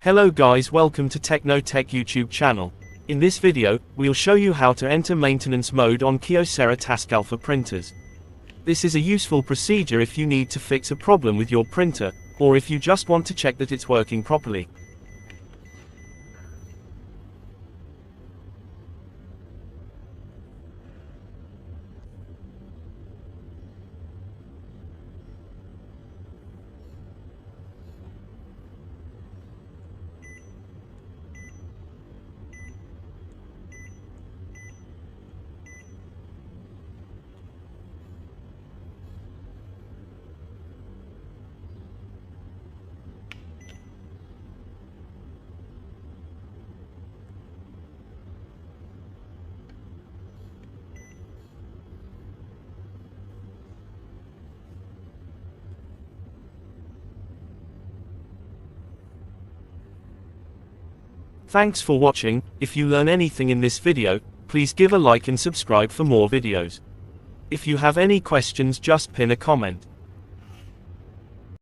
Hello guys, welcome to Techno Tech YouTube channel. In this video, we'll show you how to enter maintenance mode on Kyocera Taskalfa printers. This is a useful procedure if you need to fix a problem with your printer, or if you just want to check that it's working properly. Thanks for watching. If you learn anything in this video, please give a like and subscribe for more videos. If you have any questions, just pin a comment.